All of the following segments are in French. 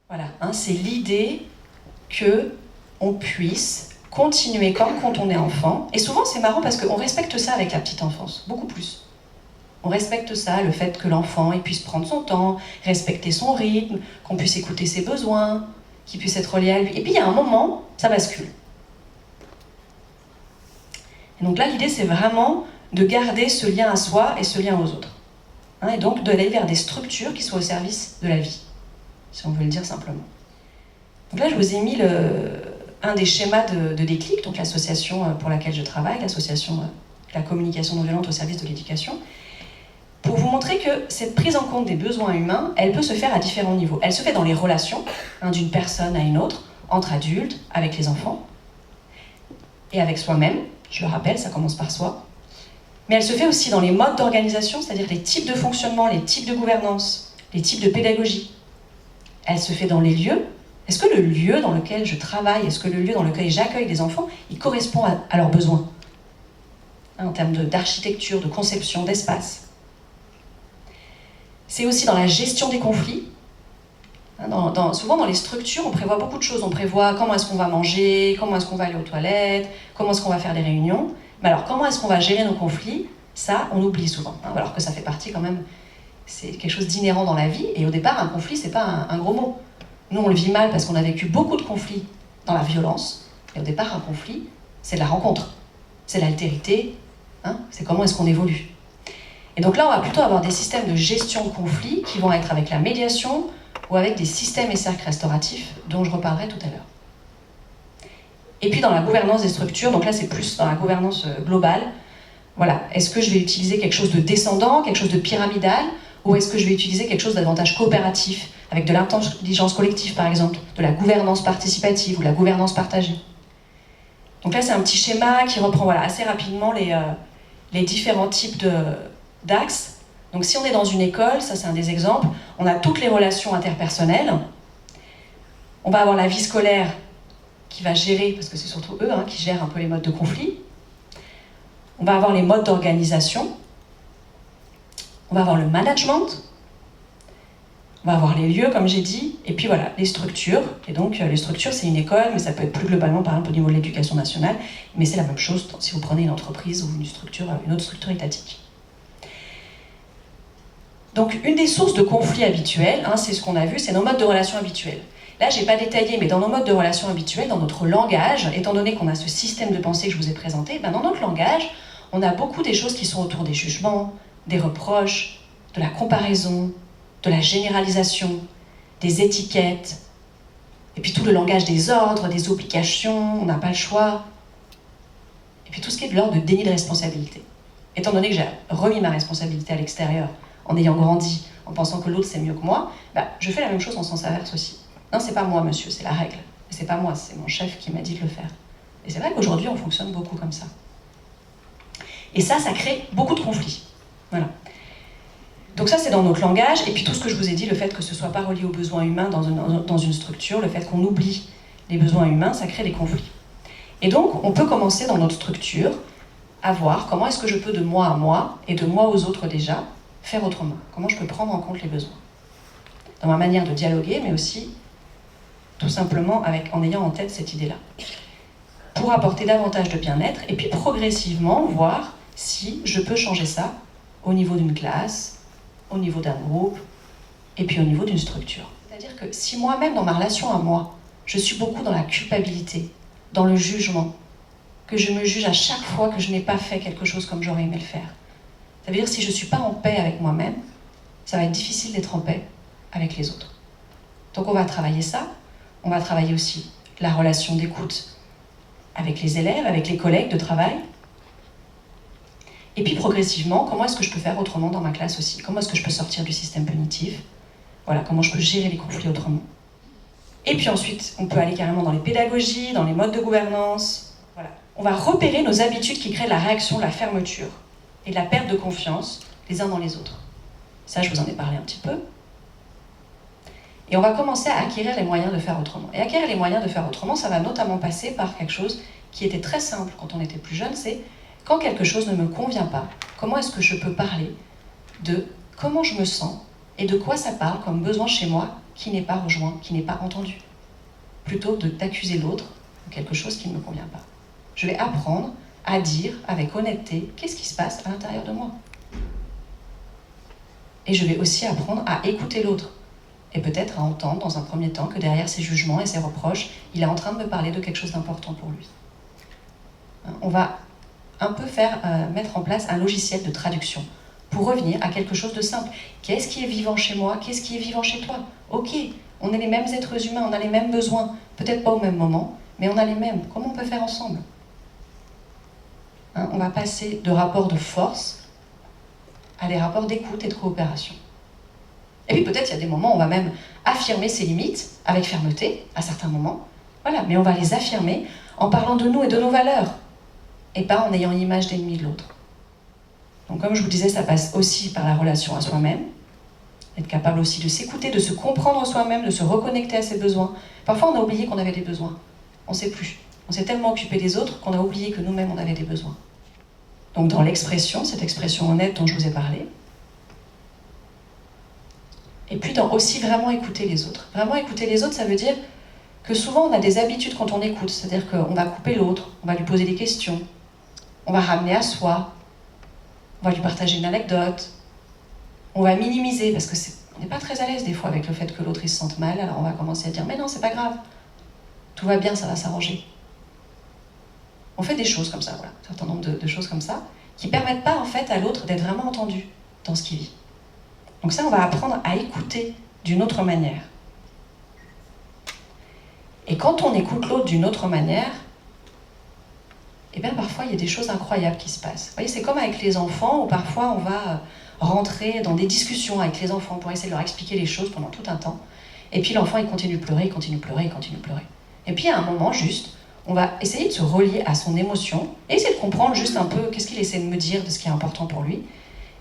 Voilà, hein, c'est l'idée qu'on puisse continuer comme quand on est enfant. Et souvent, c'est marrant parce qu'on respecte ça avec la petite enfance, beaucoup plus. On respecte ça, le fait que l'enfant il puisse prendre son temps, respecter son rythme, qu'on puisse écouter ses besoins, qu'il puisse être relié à lui. Et puis, il y a un moment, ça bascule. Et donc là, l'idée, c'est vraiment de garder ce lien à soi et ce lien aux autres. Hein, et donc, d'aller vers des structures qui soient au service de la vie, si on veut le dire simplement. Donc là, je vous ai mis un des schémas de déclic, donc l'association pour laquelle je travaille, l'association de la communication non violente au service de l'éducation, pour vous montrer que cette prise en compte des besoins humains, elle peut se faire à différents niveaux. Elle se fait dans les relations, hein, d'une personne à une autre, entre adultes, avec les enfants, et avec soi-même. Je le rappelle, ça commence par soi. Mais elle se fait aussi dans les modes d'organisation, c'est-à-dire les types de fonctionnement, les types de gouvernance, les types de pédagogie. Elle se fait dans les lieux. Est-ce que le lieu dans lequel je travaille, est-ce que le lieu dans lequel j'accueille des enfants, il correspond à leurs besoins, hein, en termes d'architecture, de conception, d'espace. C'est aussi dans la gestion des conflits. Souvent dans les structures, on prévoit beaucoup de choses. On prévoit comment est-ce qu'on va manger, comment est-ce qu'on va aller aux toilettes, comment est-ce qu'on va faire des réunions. Mais alors comment est-ce qu'on va gérer nos conflits? Ça, on oublie souvent. Hein, alors que ça fait partie quand même, c'est quelque chose d'inhérent dans la vie. Et au départ, un conflit, c'est pas un gros mot. Nous, on le vit mal parce qu'on a vécu beaucoup de conflits dans la violence. Et au départ, un conflit, c'est de la rencontre. C'est l'altérité. Hein, c'est comment est-ce qu'on évolue. Et donc là, on va plutôt avoir des systèmes de gestion de conflits qui vont être avec la médiation ou avec des systèmes et cercles restauratifs dont je reparlerai tout à l'heure. Et puis dans la gouvernance des structures, donc là c'est plus dans la gouvernance globale, voilà, est-ce que je vais utiliser quelque chose de descendant, quelque chose de pyramidal, ou est-ce que je vais utiliser quelque chose de davantage coopératif, avec de l'intelligence collective par exemple, de la gouvernance participative ou de la gouvernance partagée. Donc là c'est un petit schéma qui reprend voilà, assez rapidement les différents types d'axes. Donc si on est dans une école, ça c'est un des exemples, on a toutes les relations interpersonnelles, on va avoir la vie scolaire qui va gérer, parce que c'est surtout eux hein, qui gèrent un peu les modes de conflit, on va avoir les modes d'organisation, on va avoir le management, on va avoir les lieux comme j'ai dit, et puis voilà, les structures, et donc les structures c'est une école, mais ça peut être plus globalement par exemple au niveau de l'éducation nationale, mais c'est la même chose si vous prenez une entreprise ou une autre structure étatique. Donc une des sources de conflits habituels, hein, c'est ce qu'on a vu, c'est nos modes de relations habituels. Là, je n'ai pas détaillé, mais dans nos modes de relations habituels, dans notre langage, étant donné qu'on a ce système de pensée que je vous ai présenté, ben dans notre langage, on a beaucoup des choses qui sont autour des jugements, des reproches, de la comparaison, de la généralisation, des étiquettes, et puis tout le langage des ordres, des obligations, on n'a pas le choix, et puis tout ce qui est de l'ordre de déni de responsabilité. Étant donné que j'ai remis ma responsabilité à l'extérieur, en ayant grandi, en pensant que l'autre c'est mieux que moi, bah, je fais la même chose en sens inverse aussi. Non, c'est pas moi, monsieur, c'est la règle. C'est pas moi, c'est mon chef qui m'a dit de le faire. Et c'est vrai qu'aujourd'hui, on fonctionne beaucoup comme ça. Et ça crée beaucoup de conflits. Voilà. Donc ça, c'est dans notre langage. Et puis tout ce que je vous ai dit, le fait que ce ne soit pas relié aux besoins humains dans une structure, le fait qu'on oublie les besoins humains, ça crée des conflits. Et donc, on peut commencer dans notre structure à voir comment est-ce que je peux, de moi à moi, et de moi aux autres déjà, faire autrement. Comment je peux prendre en compte les besoins. Dans ma manière de dialoguer, mais aussi tout simplement en ayant en tête cette idée-là. Pour apporter davantage de bien-être, et puis progressivement voir si je peux changer ça au niveau d'une classe, au niveau d'un groupe, et puis au niveau d'une structure. C'est-à-dire que si moi-même, dans ma relation à moi, je suis beaucoup dans la culpabilité, dans le jugement, que je me juge à chaque fois que je n'ai pas fait quelque chose comme j'aurais aimé le faire, ça veut dire que si je ne suis pas en paix avec moi-même, ça va être difficile d'être en paix avec les autres. Donc on va travailler ça. On va travailler aussi la relation d'écoute avec les élèves, avec les collègues de travail. Et puis progressivement, comment est-ce que je peux faire autrement dans ma classe aussi? Comment est-ce que je peux sortir du système punitif? Voilà, comment je peux gérer les conflits autrement. Et puis ensuite, on peut aller carrément dans les pédagogies, dans les modes de gouvernance. Voilà. On va repérer nos habitudes qui créent de la réaction, de la fermeture et de la perte de confiance les uns dans les autres. Ça, je vous en ai parlé un petit peu. Et on va commencer à acquérir les moyens de faire autrement. Et acquérir les moyens de faire autrement, ça va notamment passer par quelque chose qui était très simple quand on était plus jeune, c'est quand quelque chose ne me convient pas, comment est-ce que je peux parler de comment je me sens et de quoi ça parle comme besoin chez moi qui n'est pas rejoint, qui n'est pas entendu, plutôt d'accuser l'autre de quelque chose qui ne me convient pas. Je vais apprendre à dire avec honnêteté qu'est-ce qui se passe à l'intérieur de moi. Et je vais aussi apprendre à écouter l'autre. Et peut-être à entendre dans un premier temps que derrière ses jugements et ses reproches, il est en train de me parler de quelque chose d'important pour lui. On va un peu mettre en place un logiciel de traduction pour revenir à quelque chose de simple. Qu'est-ce qui est vivant chez moi? Qu'est-ce qui est vivant chez toi? Ok, on est les mêmes êtres humains, on a les mêmes besoins, peut-être pas au même moment, mais on a les mêmes. Comment on peut faire ensemble? On va passer de rapports de force à des rapports d'écoute et de coopération. Et puis peut-être il y a des moments où on va même affirmer ses limites avec fermeté, à certains moments. Voilà, mais on va les affirmer en parlant de nous et de nos valeurs, et pas en ayant une image d'ennemi de l'autre. Donc comme je vous disais, ça passe aussi par la relation à soi-même, être capable aussi de s'écouter, de se comprendre soi-même, de se reconnecter à ses besoins. Parfois on a oublié qu'on avait des besoins, on ne sait plus. On s'est tellement occupé des autres qu'on a oublié que nous-mêmes on avait des besoins. Donc dans l'expression, cette expression honnête dont je vous ai parlé, et puis dans aussi vraiment écouter les autres. Vraiment écouter les autres, ça veut dire que souvent on a des habitudes quand on écoute, c'est-à-dire qu'on va couper l'autre, on va lui poser des questions, on va ramener à soi, on va lui partager une anecdote, on va minimiser, parce qu'on n'est pas très à l'aise des fois avec le fait que l'autre il se sente mal, alors on va commencer à dire « mais non, c'est pas grave, tout va bien, ça va s'arranger ». On fait des choses comme ça, voilà, un certain nombre de choses comme ça, qui ne permettent pas en fait à l'autre d'être vraiment entendu dans ce qu'il vit. Donc ça, on va apprendre à écouter d'une autre manière. Et quand on écoute l'autre d'une autre manière, eh bien parfois il y a des choses incroyables qui se passent. Vous voyez, c'est comme avec les enfants, où parfois on va rentrer dans des discussions avec les enfants pour essayer de leur expliquer les choses pendant tout un temps. Et puis l'enfant, il continue de pleurer, il continue de pleurer, il continue de pleurer. Et puis à un moment, juste, on va essayer de se relier à son émotion, et essayer de comprendre juste un peu qu'est-ce qu'il essaie de me dire de ce qui est important pour lui.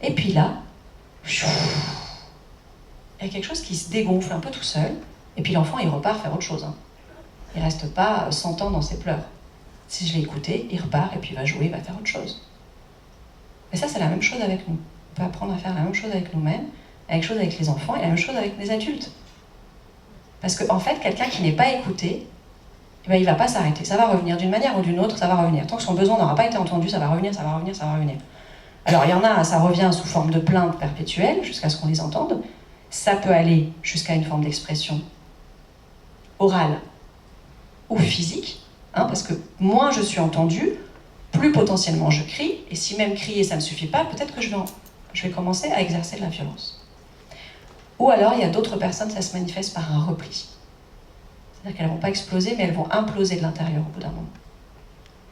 Et puis là, il y a quelque chose qui se dégonfle un peu tout seul, et puis l'enfant, il repart faire autre chose. Il ne reste pas 100 ans dans ses pleurs. Si je l'ai écouté, il repart, et puis il va jouer, il va faire autre chose. Et ça, c'est la même chose avec nous. On peut apprendre à faire la même chose avec nous-mêmes, la même chose avec les enfants, et la même chose avec les adultes. Parce qu'en fait, quelqu'un qui n'est pas écouté, eh bien, il ne va pas s'arrêter. Ça va revenir d'une manière ou d'une autre, ça va revenir. Tant que son besoin n'aura pas été entendu, ça va revenir, ça va revenir, ça va revenir. Alors, il y en a, ça revient sous forme de plainte perpétuelle, jusqu'à ce qu'on les entende. Ça peut aller jusqu'à une forme d'expression orale ou physique, parce que moins je suis entendue, plus potentiellement je crie, et si même crier ça ne suffit pas, peut-être que je vais commencer à exercer de la violence. Ou alors, il y a d'autres personnes, ça se manifeste par un repli. C'est-à-dire qu'elles ne vont pas exploser, mais elles vont imploser de l'intérieur au bout d'un moment.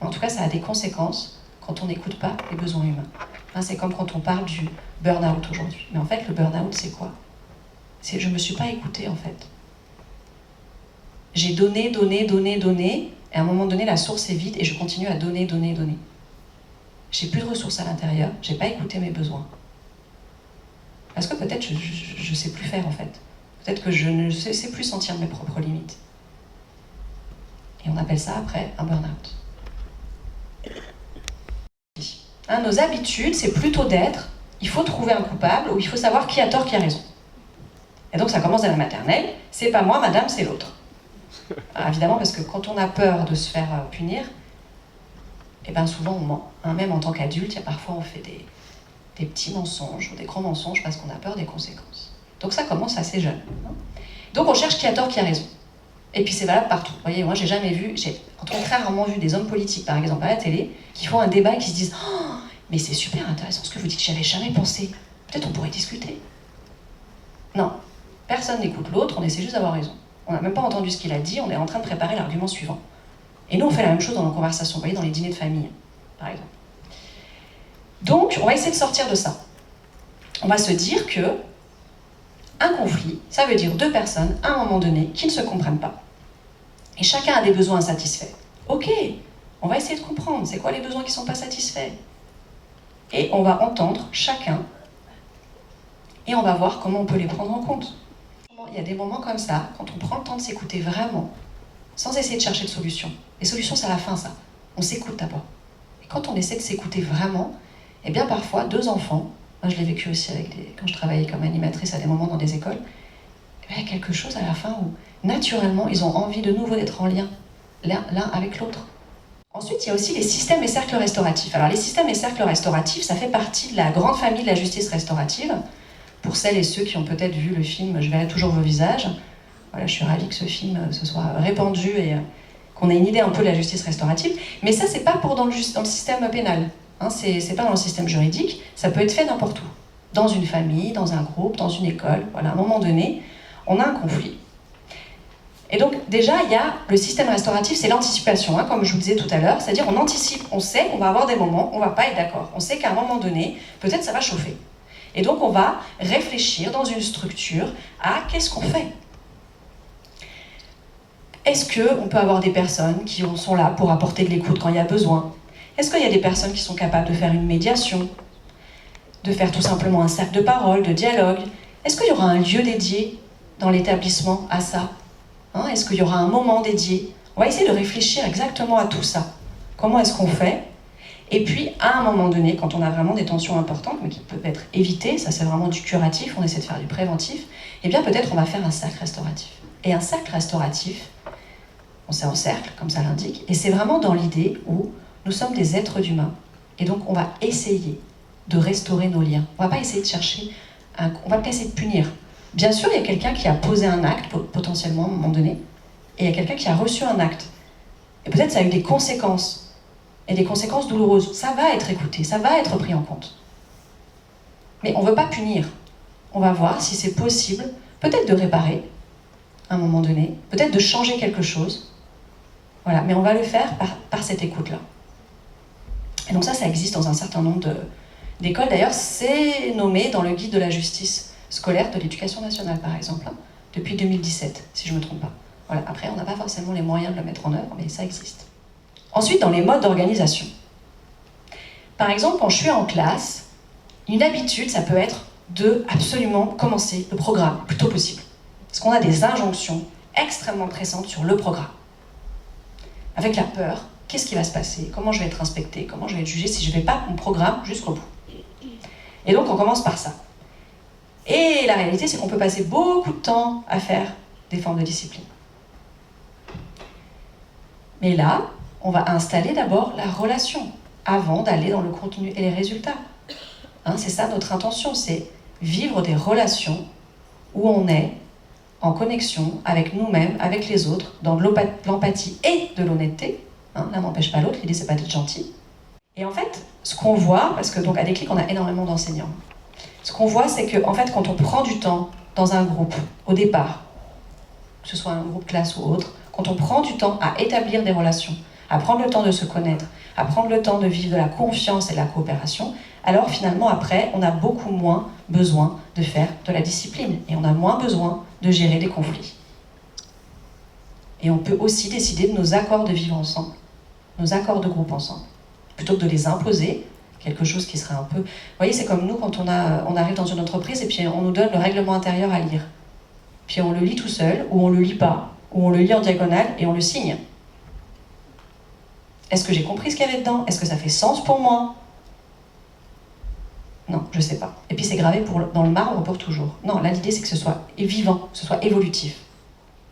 En tout cas, ça a des conséquences quand on n'écoute pas les besoins humains. C'est comme quand on parle du burn-out aujourd'hui. Mais en fait, le burn-out, c'est quoi? C'est je ne me suis pas écoutée, en fait. J'ai donné, et à un moment donné, la source est vide, et je continue à donner. J'ai plus de ressources à l'intérieur, j'ai pas écouté mes besoins. Parce que peut-être je ne sais plus faire, en fait. Peut-être que je ne sais plus sentir mes propres limites. Et on appelle ça après un burn-out. Nos habitudes, c'est plutôt d'être, il faut trouver un coupable, ou il faut savoir qui a tort, qui a raison. Et donc ça commence à la maternelle, c'est pas moi, madame, c'est l'autre. Alors, évidemment, parce que quand on a peur de se faire punir, eh ben souvent on ment. Même en tant qu'adulte, parfois on fait des petits mensonges ou des grands mensonges parce qu'on a peur des conséquences. Donc ça commence assez jeune. Donc on cherche qui a tort, qui a raison. Et puis c'est valable partout. Vous voyez, moi j'ai très rarement vu des hommes politiques, par exemple, à la télé, qui font un débat et qui se disent « Oh, mais c'est super intéressant ce que vous dites, j'avais jamais pensé. Peut-être on pourrait discuter. » Non, personne n'écoute l'autre, on essaie juste d'avoir raison. On n'a même pas entendu ce qu'il a dit, on est en train de préparer l'argument suivant. Et nous on fait la même chose dans nos conversations, vous voyez, dans les dîners de famille, par exemple. Donc on va essayer de sortir de ça. On va se dire que un conflit, ça veut dire deux personnes, à un moment donné, qui ne se comprennent pas. Et chacun a des besoins insatisfaits. Ok, on va essayer de comprendre, c'est quoi les besoins qui ne sont pas satisfaits? Et on va entendre chacun, et on va voir comment on peut les prendre en compte. Il y a des moments comme ça, quand on prend le temps de s'écouter vraiment, sans essayer de chercher de solutions. Les solutions, c'est à la fin, ça. On s'écoute d'abord. Et quand on essaie de s'écouter vraiment, eh bien parfois, deux enfants Moi, je l'ai vécu aussi quand je travaillais comme animatrice à des moments dans des écoles. Il y a quelque chose à la fin où, naturellement, ils ont envie de nouveau d'être en lien l'un avec l'autre. Ensuite, il y a aussi les systèmes et cercles restauratifs. Alors, les systèmes et cercles restauratifs, ça fait partie de la grande famille de la justice restaurative. Pour celles et ceux qui ont peut-être vu le film « Je verrai toujours vos visages », voilà, je suis ravie que ce film se soit répandu et qu'on ait une idée un peu de la justice restaurative. Mais ça, c'est pas dans le système pénal. Hein, c'est pas dans le système juridique. Ça peut être fait n'importe où. Dans une famille, dans un groupe, dans une école. Voilà, à un moment donné, on a un conflit. Et donc, déjà, il y a le système restauratif, c'est l'anticipation, hein, comme je vous disais tout à l'heure. C'est-à-dire, on anticipe, on sait qu'on va avoir des moments où on va pas être d'accord. On sait qu'à un moment donné, peut-être ça va chauffer. Et donc, on va réfléchir dans une structure à qu'est-ce qu'on fait. Est-ce qu'on peut avoir des personnes qui sont là pour apporter de l'écoute quand il y a besoin? Est-ce qu'il y a des personnes qui sont capables de faire une médiation? De faire tout simplement un cercle de parole, de dialogue? Est-ce qu'il y aura un lieu dédié dans l'établissement à ça? Hein, est-ce qu'il y aura un moment dédié? On va essayer de réfléchir exactement à tout ça. Comment est-ce qu'on fait? Et puis, à un moment donné, quand on a vraiment des tensions importantes, mais qui peuvent être évitées, ça c'est vraiment du curatif, on essaie de faire du préventif, eh bien peut-être on va faire un cercle restauratif. Et un cercle restauratif, c'est en cercle, comme ça l'indique, et c'est vraiment dans l'idée où nous sommes des êtres humains, et donc on va essayer de restaurer nos liens. On ne va pas essayer de chercher, on va pas essayer de punir. Bien sûr, il y a quelqu'un qui a posé un acte, potentiellement, à un moment donné, et il y a quelqu'un qui a reçu un acte. Et peut-être ça a eu des conséquences, et des conséquences douloureuses. Ça va être écouté, ça va être pris en compte. Mais on ne veut pas punir. On va voir si c'est possible, peut-être de réparer, à un moment donné, peut-être de changer quelque chose. Voilà, mais on va le faire par cette écoute-là. Et donc ça existe dans un certain nombre d'écoles. D'ailleurs, c'est nommé dans le guide de la justice scolaire de l'éducation nationale, par exemple, hein, depuis 2017, si je ne me trompe pas. Voilà. Après, on n'a pas forcément les moyens de le mettre en œuvre, mais ça existe. Ensuite, dans les modes d'organisation. Par exemple, quand je suis en classe, une habitude, ça peut être de absolument commencer le programme le plus tôt possible. Parce qu'on a des injonctions extrêmement pressantes sur le programme. Avec la peur, qu'est-ce qui va se passer? Comment je vais être inspectée? Comment je vais être jugée si je ne fais pas mon programme jusqu'au bout? Et donc, on commence par ça. Et la réalité, c'est qu'on peut passer beaucoup de temps à faire des formes de discipline. Mais là, on va installer d'abord la relation avant d'aller dans le contenu et les résultats. Hein, c'est ça notre intention, c'est vivre des relations où on est en connexion avec nous-mêmes, avec les autres, dans de l'empathie et de l'honnêteté. Hein, l'un n'empêche pas l'autre, l'idée c'est pas d'être gentil. Et en fait, ce qu'on voit, parce que donc à Déclic on a énormément d'enseignants, ce qu'on voit c'est que en fait, quand on prend du temps dans un groupe, au départ, que ce soit un groupe classe ou autre, quand on prend du temps à établir des relations, à prendre le temps de se connaître, à prendre le temps de vivre de la confiance et de la coopération, alors finalement après, on a beaucoup moins besoin de faire de la discipline et on a moins besoin de gérer des conflits. Et on peut aussi décider de nos accords de vivre ensemble, nos accords de groupe ensemble, plutôt que de les imposer, quelque chose qui serait un peu... Vous voyez, c'est comme nous quand on arrive dans une entreprise et puis on nous donne le règlement intérieur à lire. Puis on le lit tout seul, ou on le lit pas, ou on le lit en diagonale et on le signe. Est-ce que j'ai compris ce qu'il y avait dedans? Est-ce que ça fait sens pour moi? Non, je sais pas. Et puis c'est gravé dans le marbre pour toujours. Non, là l'idée c'est que ce soit vivant, que ce soit évolutif.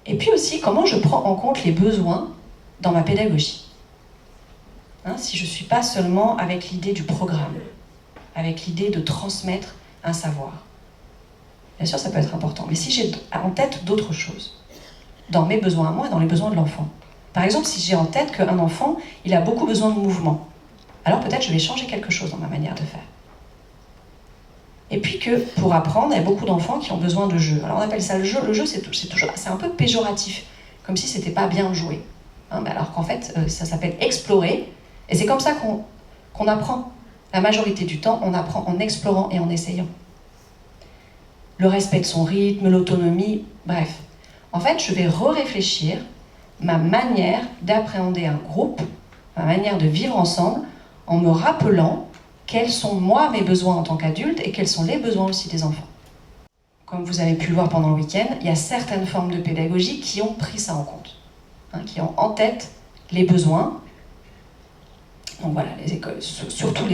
Et puis aussi, comment je prends en compte les besoins dans ma pédagogie. Hein, si je ne suis pas seulement avec l'idée du programme, avec l'idée de transmettre un savoir. Bien sûr, ça peut être important, mais si j'ai en tête d'autres choses, dans mes besoins à moi et dans les besoins de l'enfant. Par exemple, si j'ai en tête qu'un enfant, il a beaucoup besoin de mouvement, alors peut-être je vais changer quelque chose dans ma manière de faire. Et puis que, pour apprendre, il y a beaucoup d'enfants qui ont besoin de jeu. Alors on appelle ça le jeu. Le jeu, c'est un peu péjoratif, comme si c'était pas bien joué. Hein, mais alors qu'en fait, ça s'appelle explorer, et c'est comme ça qu'on apprend. La majorité du temps, on apprend en explorant et en essayant. Le respect de son rythme, l'autonomie, bref. En fait, je vais réfléchir ma manière d'appréhender un groupe, ma manière de vivre ensemble, en me rappelant quels sont, moi, mes besoins en tant qu'adulte et quels sont les besoins aussi des enfants. Comme vous avez pu le voir pendant le week-end, il y a certaines formes de pédagogie qui ont pris ça en compte, hein, qui ont en tête les besoins. Donc voilà, les écoles, surtout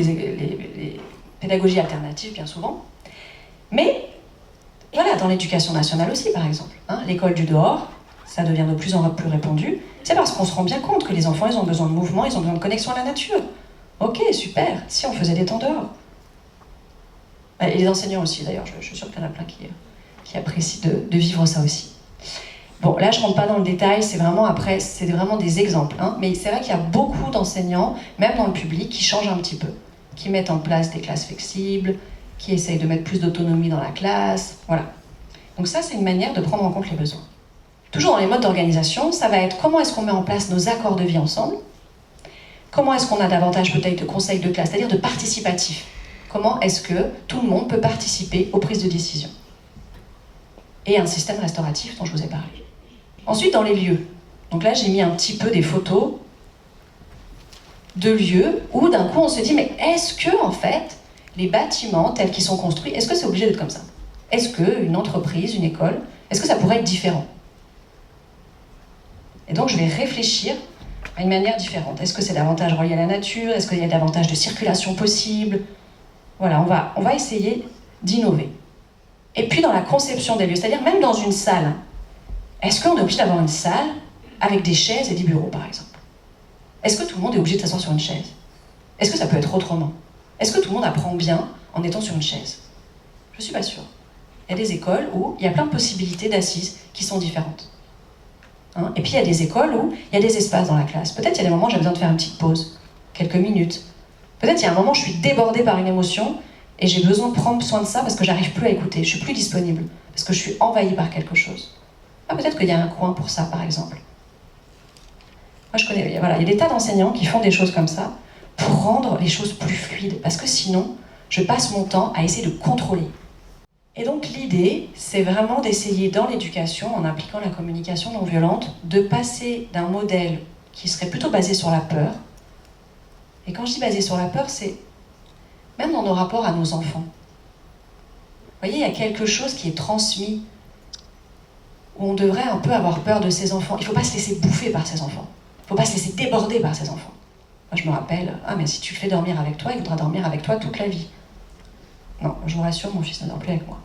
pédagogie alternative bien souvent. Mais voilà, dans l'éducation nationale aussi par exemple, hein, l'école du dehors, ça devient de plus en plus répandu, c'est parce qu'on se rend bien compte que les enfants, ils ont besoin de mouvement, ils ont besoin de connexion à la nature. Ok, super, si on faisait des temps dehors. Et les enseignants aussi d'ailleurs, je suis sûre qu'il y en a plein qui apprécient de vivre ça aussi. Bon, là je ne rentre pas dans le détail, c'est vraiment des exemples, hein, mais c'est vrai qu'il y a beaucoup d'enseignants, même dans le public, qui changent un petit peu, qui mettent en place des classes flexibles, qui essayent de mettre plus d'autonomie dans la classe, voilà. Donc ça, c'est une manière de prendre en compte les besoins. Toujours dans les modes d'organisation, ça va être comment est-ce qu'on met en place nos accords de vie ensemble, comment est-ce qu'on a davantage peut-être de conseils de classe, c'est-à-dire de participatif. Comment est-ce que tout le monde peut participer aux prises de décision. Et un système restauratif dont je vous ai parlé. Ensuite, dans les lieux. Donc là, j'ai mis un petit peu des photos de lieux où d'un coup on se dit, mais est-ce que, en fait, les bâtiments tels qu'ils sont construits, est-ce que c'est obligé d'être comme ça? Est-ce qu'une entreprise, une école, est-ce que ça pourrait être différent? Et donc je vais réfléchir à une manière différente. Est-ce que c'est davantage relié à la nature? Est-ce qu'il y a davantage de circulation possible? Voilà, on va essayer d'innover. Et puis dans la conception des lieux, c'est-à-dire même dans une salle, est-ce qu'on est obligé d'avoir une salle avec des chaises et des bureaux, par exemple? Est-ce que tout le monde est obligé de s'asseoir sur une chaise? Est-ce que ça peut être autrement? Est-ce que tout le monde apprend bien en étant sur une chaise? Je ne suis pas sûre. Il y a des écoles où il y a plein de possibilités d'assises qui sont différentes. Hein? Et puis il y a des écoles où il y a des espaces dans la classe. Peut-être il y a des moments où j'ai besoin de faire une petite pause, quelques minutes. Peut-être il y a un moment où je suis débordée par une émotion et j'ai besoin de prendre soin de ça parce que j'arrive plus à écouter, je suis plus disponible, parce que je suis envahie par quelque chose. Ah, peut-être qu'il y a un coin pour ça, par exemple. Moi, je connais, voilà, il y a des tas d'enseignants qui font des choses comme ça pour rendre les choses plus fluides, parce que sinon, je passe mon temps à essayer de contrôler. Et donc l'idée, c'est vraiment d'essayer dans l'éducation, en appliquant la communication non violente, de passer d'un modèle qui serait plutôt basé sur la peur. Et quand je dis basé sur la peur, c'est même dans nos rapports à nos enfants. Vous voyez, il y a quelque chose qui est transmis, où on devrait un peu avoir peur de ses enfants. Il ne faut pas se laisser bouffer par ses enfants. Il ne faut pas se laisser déborder par ses enfants. Moi, je me rappelle, ah, mais si tu le fais dormir avec toi, il voudra dormir avec toi toute la vie. Non, je vous rassure, mon fils ne dort plus avec moi.